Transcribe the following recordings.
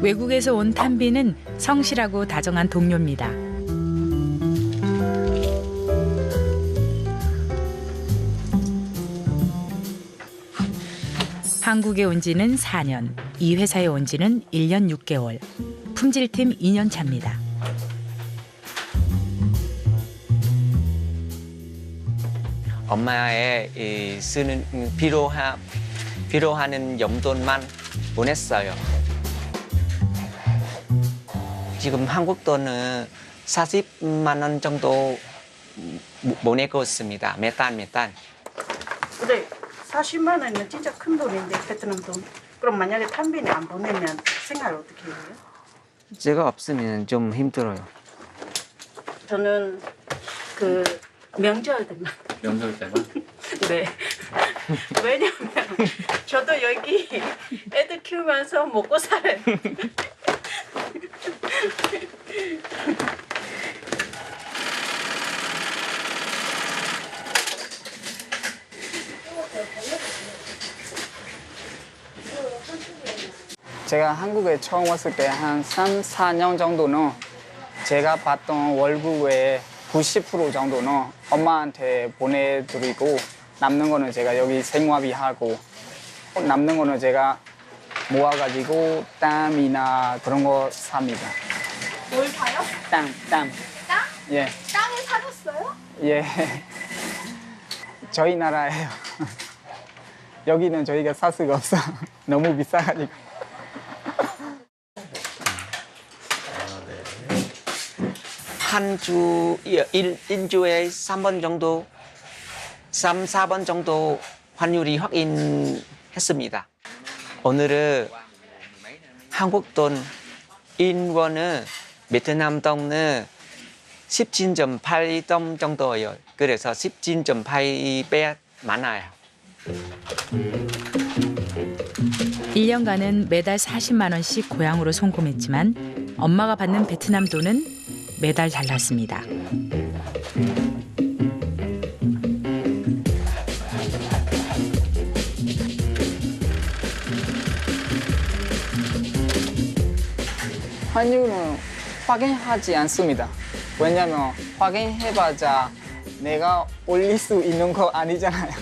외국에서 온 탄비는 성실하고 다정한 동료입니다. 한국에 온 지는 4년, 이 회사에 온 지는 1년 6개월, 품질팀 2년 차입니다. 엄마의 쓰는 필요하는 용돈만 보냈어요. 지금 한국 돈은 40만 원 정도 보내고 있습니다. 매달. 근데 40만 원이면 진짜 큰 돈인데, 베트남 돈. 그럼 만약에 탄빈이 안 보내면 생활을 어떻게 해요? 제가 없으면 좀 힘들어요. 저는 그 명절 때만. 명절 때만? 네. 왜냐면 저도 여기 애들 키우면서 먹고 살아요. 제가 한국에 처음 왔을 때 한 3, 4년 정도는 제가 받던 월급의 90% 정도는 엄마한테 보내드리고 남는 거는 제가 여기 생활비 하고 남는 거는 제가 모아가지고 땀이나 그런 거 삽니다. 뭘 사요? 땀. 땅? 예. 땅을 사줬어요? 예. 저희 나라예요. 여기는 저희가 살 수가 없어. 너무 비싸가지고. 일주에 3번 정도, 3, 4번 정도 환율이 확인했습니다. 오늘은 한국 돈 인원은 베트남 돈은 17.8동 정도예요. 그래서 17.8배 많아요. 1년간은 매달 40만 원씩 고향으로 송금했지만 엄마가 받는 베트남 돈은 매달 달랐습니다. 환율은 확인하지 않습니다. 왜냐면 확인해봐자 내가 올릴 수 있는 거 아니잖아요.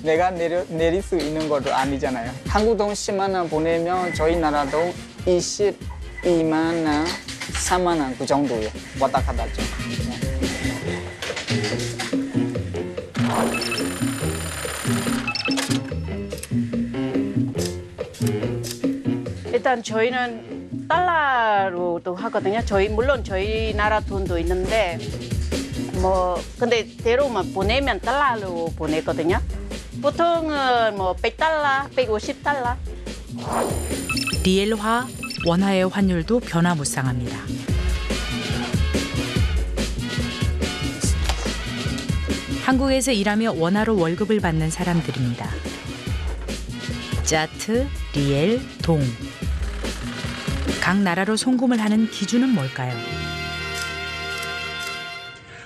내가 내릴 수 있는 것도 아니잖아요. 한국 돈 10만 원 보내면 저희 나라도 22만 원, 3만 원 그 정도요. 왔다 갔다 죠. 일단 저희는 달러로도 하거든요. 물론 저희 나라 돈도 있는데 근데 대로만 보내면 달러로 보내거든요. 보통은 100달러, 150달러. 리엘화, 원화의 환율도 변화무쌍합니다. 한국에서 일하며 원화로 월급을 받는 사람들입니다. 짜트, 리엘, 동. 각 나라로 송금을 하는 기준은 뭘까요?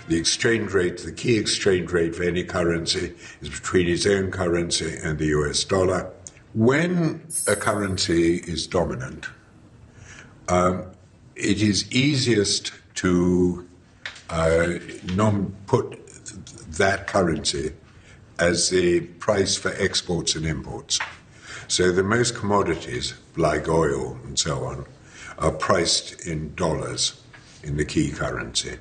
The exchange rate, the key exchange rate for any currency is between its own currency and the US dollar. When a currency is dominant, it is easiest to put that currency as the price for exports and imports. So the most commodities, like oil and so on, are priced in dollars in the key currency.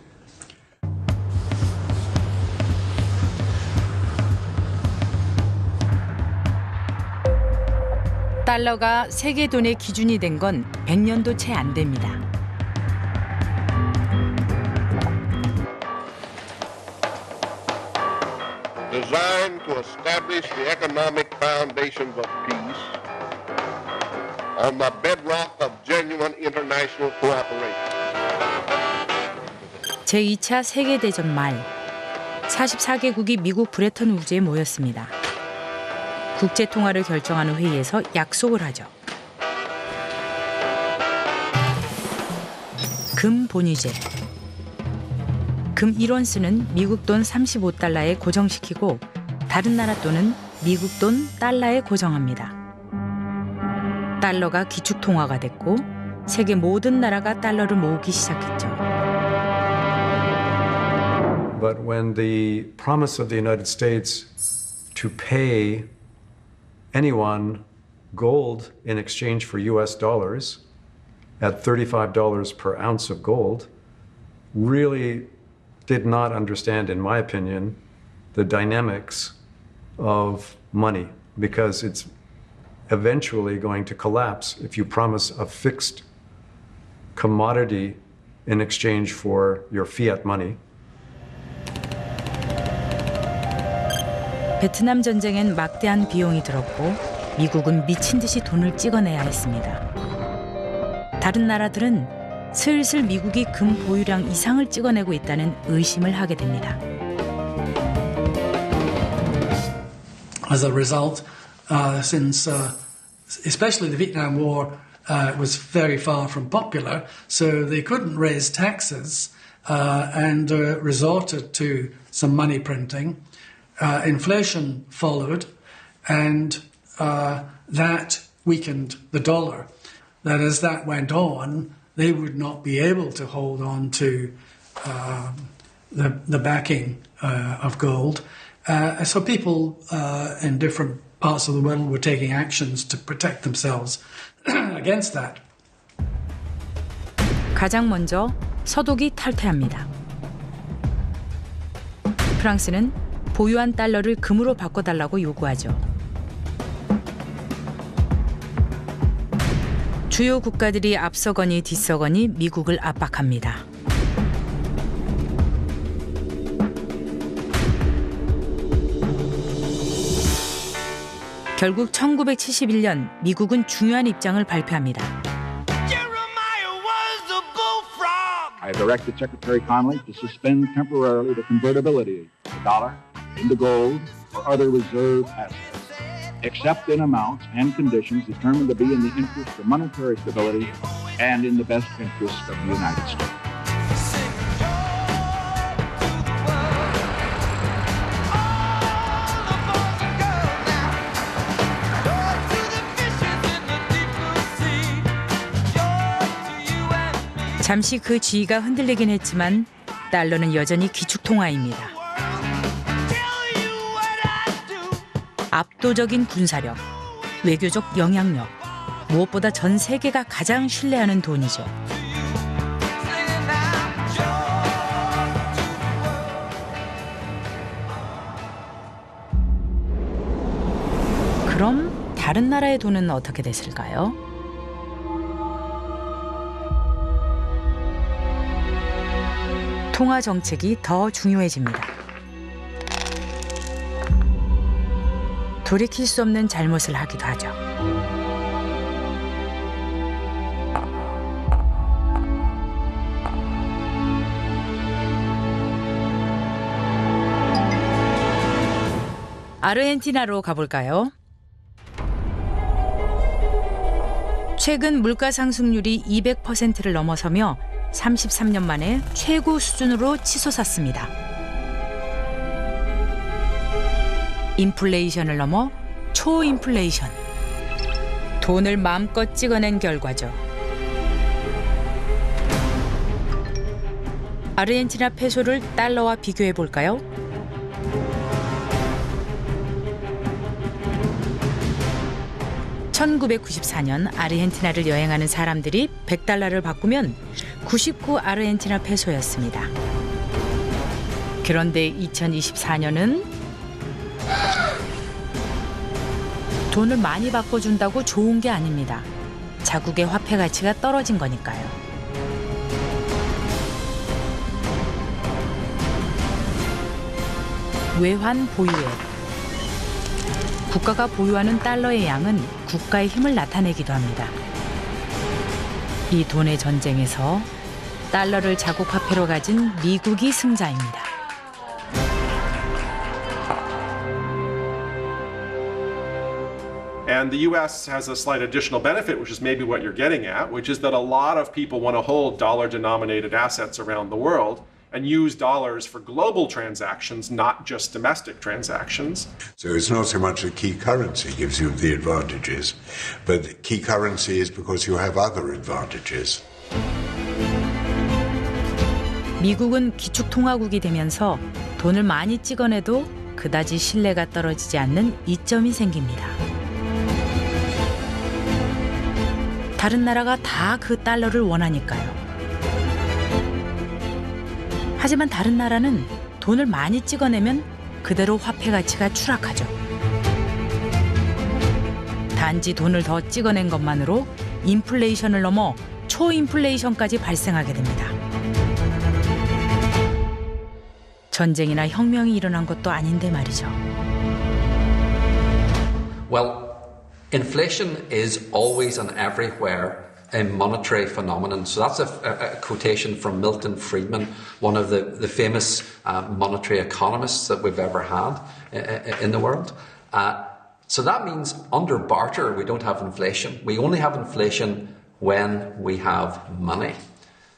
달러가 세계 돈의 기준이 된 건 100년도 채 안 됩니다. Designed to establish the economic foundations of peace on the bedrock of genuine international cooperation. 제2차 세계대전 말 44개국이 미국 브레턴 우즈에 모였습니다. 국제통화를 결정하는 회의에서 약속을 하죠. 금 본위제. 금 1원스는 미국 돈 35달러에 고정시키고 다른 나라 돈은 미국 돈 달러에 고정합니다. 달러가 기축통화가 됐고 세계 모든 나라가 달러를 모으기 시작했죠. But when the promise of the United States to pay anyone gold in exchange for US dollars at $35 per ounce of gold really did not understand, in my opinion, the dynamics of money, because it's eventually going to collapse if you promise a fixed commodity in exchange for your fiat money. 베트남 전쟁엔 막대한 비용이 들었고 미국은 미친 듯이 돈을 찍어내야 했습니다. 다른 나라들은 슬슬 미국이 금 보유량 이상을 찍어내고 있다는 의심을 하게 됩니다. As a result, since especially the Vietnam War was very far from popular, so they couldn't raise taxes and resorted to some money printing. Inflation followed, and that weakened the dollar. That as that went on, they would not be able to hold on to the backing of gold. So people in different parts of the world were taking actions to protect themselves against that. 가장 먼저 서독이 탈퇴합니다. 프랑스는 보유한 달러를 금으로 바꿔달라고 요구하죠. 주요 국가들이 앞서거니 뒤서거니 미국을 압박합니다. 결국 1971년 미국은 중요한 입장을 발표합니다. I directed Secretary Connally to suspend temporarily the convertibility of the dollar into gold or other reserve assets, except in amounts and conditions determined to be in the interest of monetary stability and in the best interest of the United States. 잠시 그 지위가 흔들리긴 했지만 달러는 여전히 기축통화입니다. 압도적인 군사력, 외교적 영향력, 무엇보다 전 세계가 가장 신뢰하는 돈이죠. 그럼 다른 나라의 돈은 어떻게 됐을까요? 통화 정책이 더 중요해집니다. 돌이킬 수 없는 잘못을 하기도 하죠. 아르헨티나로 가볼까요? 최근 물가 상승률이 200%를 넘어서며 33년 만에 최고 수준으로 치솟았습니다. 인플레이션을 넘어 초인플레이션. 돈을 마음껏 찍어낸 결과죠. 아르헨티나 페소를 달러와 비교해 볼까요? (1994년) 아르헨티나를 여행하는 사람들이 $100를 바꾸면 99 아르헨티나 페소였습니다. 그런데 2024년은 돈을 많이 바꿔준다고 좋은 게 아닙니다. 자국의 화폐 가치가 떨어진 거니까요. 외환 보유액. 국가가 보유하는 달러의 양은 국가의 힘을 나타내기도 합니다. 이 돈의 전쟁에서 달러를 자국 화폐로 가진 미국이 승자입니다. And the U.S. has a slight additional benefit, which is maybe what you're getting at, which is that a lot of people want to hold dollar-denominated assets around the world, and use dollars for global transactions, not just domestic transactions. So it's not so much that key currency gives you the advantages, but key currency is because you have other advantages. 미국은 기축통화국이 되면서 돈을 많이 찍어내도 그다지 신뢰가 떨어지지 않는 이점이 생깁니다. 다른 나라가 다 그 달러를 원하니까요. 하지만 다른 나라는 돈을 많이 찍어내면 그대로 화폐 가치가 추락하죠. 단지 돈을 더 찍어낸 것만으로 인플레이션을 넘어 초인플레이션까지 발생하게 됩니다. 전쟁이나 혁명이 일어난 것도 아닌데 말이죠. Well, inflation is always and everywhere a monetary phenomenon. So that's a quotation from Milton Friedman, one of the famous monetary economists that we've ever had in the world. So that means under barter, we don't have inflation. We only have inflation when we have money.